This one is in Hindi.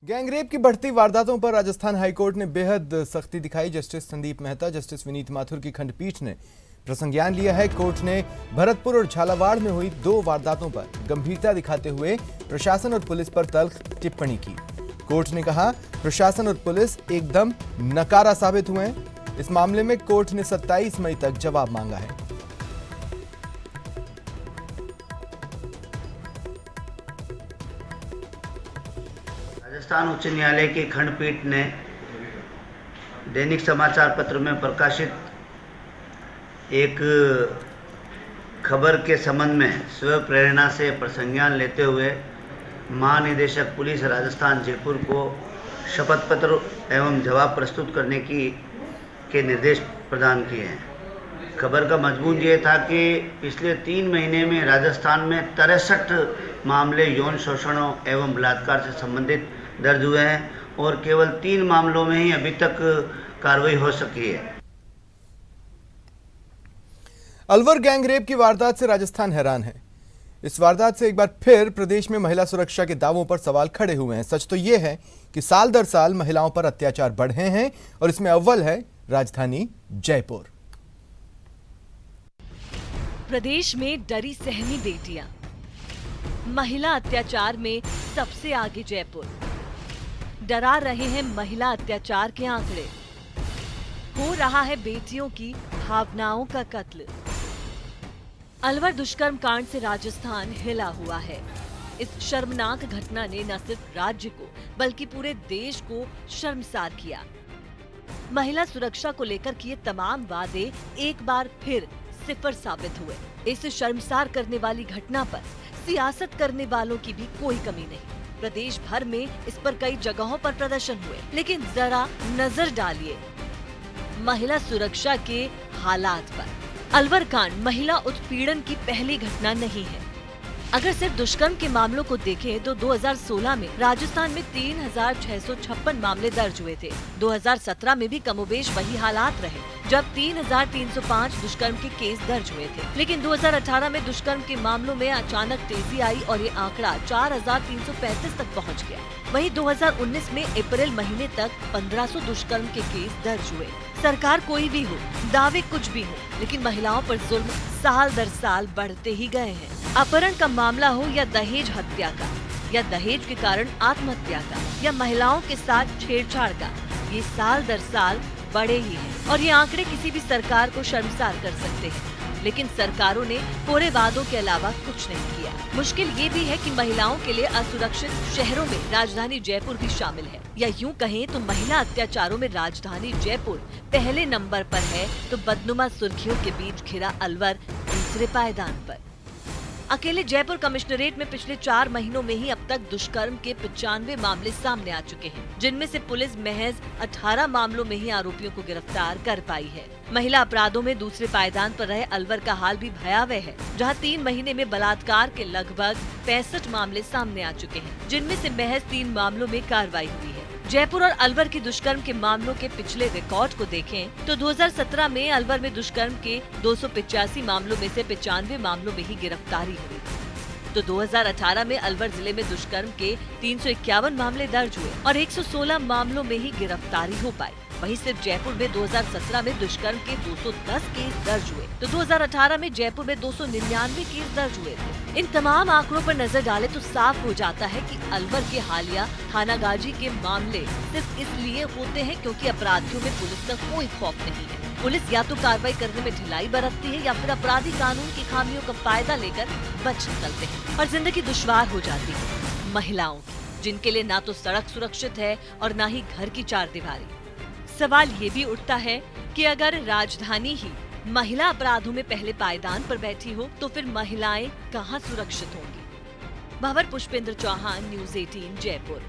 गैंगरेप की बढ़ती वारदातों पर राजस्थान हाईकोर्ट ने बेहद सख्ती दिखाई। जस्टिस संदीप मेहता, जस्टिस विनीत माथुर की खंडपीठ ने प्रसंज्ञान लिया है। कोर्ट ने भरतपुर और झालावाड़ में हुई 2 वारदातों पर गंभीरता दिखाते हुए प्रशासन और पुलिस पर तल्ख टिप्पणी की। कोर्ट ने कहा, प्रशासन और पुलिस एकदम नकारा साबित हुए हैं। इस मामले में कोर्ट ने 27 मई तक जवाब मांगा है। राजस्थान उच्च न्यायालय की खंडपीठ ने दैनिक समाचार पत्र में प्रकाशित एक खबर के संबंध में स्व प्रेरणा से प्रसंज्ञान लेते हुए महानिदेशक पुलिस राजस्थान जयपुर को शपथ पत्र एवं जवाब प्रस्तुत करने के निर्देश प्रदान किए हैं। खबर का मजमून ये था कि पिछले 3 महीने में राजस्थान में 63 मामले यौन शोषणों एवं बलात्कार से संबंधित दर्ज हुए हैं और केवल 3 मामलों में ही अभी तक कार्रवाई हो सकी है। अलवर गैंगरेप की वारदात से राजस्थान हैरान है। इस वारदात से एक बार फिर प्रदेश में महिला सुरक्षा के दावों पर सवाल खड़े हुए हैं। सच तो यह है कि साल दर साल महिलाओं पर अत्याचार बढ़े हैं और इसमें अव्वल है राजधानी जयपुर। प्रदेश में डरी सहमी बेटियां, महिला अत्याचार में सबसे आगे जयपुर। डरा रहे हैं महिला अत्याचार के आंकड़े। हो रहा है बेटियों की भावनाओं का कत्ल। अलवर दुष्कर्म कांड से राजस्थान हिला हुआ है। इस शर्मनाक घटना ने न सिर्फ राज्य को बल्कि पूरे देश को शर्मसार किया। महिला सुरक्षा को लेकर किए तमाम वादे एक बार फिर सिफर साबित हुए। इस शर्मसार करने वाली घटना पर सियासत करने वालों की भी कोई कमी नहीं। प्रदेश भर में इस पर कई जगहों पर प्रदर्शन हुए, लेकिन जरा नजर डालिए महिला सुरक्षा के हालात पर। अलवर कांड महिला उत्पीड़न की पहली घटना नहीं है। अगर सिर्फ दुष्कर्म के मामलों को देखें तो 2016 में राजस्थान में 3656 मामले दर्ज हुए थे। 2017 में भी कमोबेश वही हालात रहे, जब 3305 दुष्कर्म के केस दर्ज हुए थे। लेकिन 2018 में दुष्कर्म के मामलों में अचानक तेजी आई और ये आंकड़ा 4335 तक पहुंच गया। वहीं 2019 में अप्रैल महीने तक 1500 दुष्कर्म के केस दर्ज हुए। सरकार कोई भी हो, दावे कुछ भी हो, लेकिन महिलाओं पर जुल्म साल दर साल बढ़ते ही गए हैं। अपहरण का मामला हो या दहेज हत्या का, या दहेज के कारण आत्महत्या का, या महिलाओं के साथ छेड़छाड़ का, ये साल दर साल बढ़े ही हैं। और ये आंकड़े किसी भी सरकार को शर्मसार कर सकते हैं, लेकिन सरकारों ने कोरे वादों के अलावा कुछ नहीं किया। मुश्किल ये भी है कि महिलाओं के लिए असुरक्षित शहरों में राजधानी जयपुर भी शामिल है, या यूं कहें तो महिला अत्याचारों में राजधानी जयपुर पहले नंबर पर है, तो बदनुमा सुर्खियों के बीच घिरा अलवर दूसरे पायदान पर। अकेले जयपुर कमिश्नरेट में पिछले 4 महीनों में ही अब तक दुष्कर्म के 95 मामले सामने आ चुके हैं, जिनमें से पुलिस महज 18 मामलों में ही आरोपियों को गिरफ्तार कर पाई है। महिला अपराधों में दूसरे पायदान पर रहे अलवर का हाल भी भयावह है, जहां 3 महीने में बलात्कार के लगभग 65 मामले सामने आ चुके हैं, जिनमें से महज 3 मामलों में कार्रवाई हुई है। जयपुर और अलवर के दुष्कर्म के मामलों के पिछले रिकॉर्ड को देखें तो 2017 में अलवर में दुष्कर्म के 285 मामलों में से 95 मामलों में ही गिरफ्तारी हुई, तो 2018 में अलवर जिले में दुष्कर्म के 351 मामले दर्ज हुए और 116 मामलों में ही गिरफ्तारी हो पाई। वहीं सिर्फ जयपुर में 2017 में दुष्कर्म के 210 केस दर्ज हुए, तो 2018 में जयपुर में 299 केस दर्ज हुए थे। इन तमाम आंकड़ों पर नजर डालें तो साफ हो जाता है कि अलवर के हालिया थानागाजी के मामले सिर्फ इसलिए होते हैं क्योंकि अपराधियों में पुलिस का कोई खौफ नहीं है। पुलिस या तो कार्रवाई करने में ढिलाई बरतती है या फिर अपराधी कानून की खामियों का फायदा लेकर बच निकलते हैं और जिंदगी दुश्वार हो जाती है महिलाओं की, जिनके लिए ना तो सड़क सुरक्षित है और ना ही घर की 4 दीवारी। सवाल ये भी उठता है कि अगर राजधानी ही महिला अपराधों में पहले पायदान पर बैठी हो तो फिर महिलाएं कहां सुरक्षित होंगी। भंवर पुष्पेंद्र चौहान, न्यूज़ 18 जयपुर।